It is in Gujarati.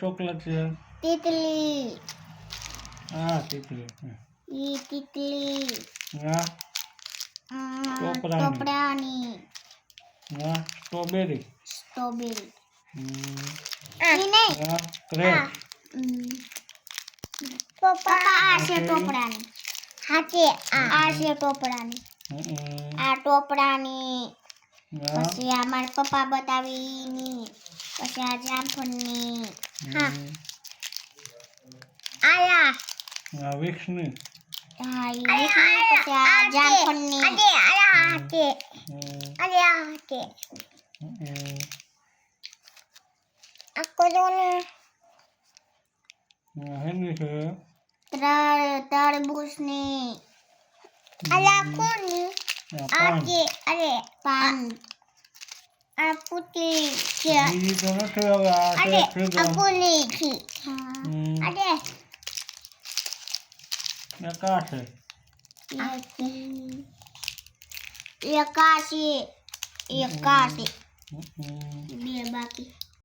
ચોકલેટ છે? તિતલી. હા તિતલી. ઈ તિતલી. હા ટોપરાની. હા સ્ટ્રોબેરી. સ્ટ્રોબેરી. હા ઈ નહીં. ક્રેપ. પપ્પા આ છે ટોપરાની. હાચે આ છે ટોપરાની. આ ટોપરાની. પછી આ મારા પપ્પા બતાવીની. પછી આ જામફળની. હા આયા. હા વિક્સની. હા ઈ વિક્સની. પછી આ જામફળની. આ કોરોની. હેની છે? તરબૂચની. આલા કોની? આ કે અરે પાન. આ પુતલી છે. બીજી તો નથી હવે આ છે આ પુલી છે. અરે કા છે? એકાશી. બે બાકી.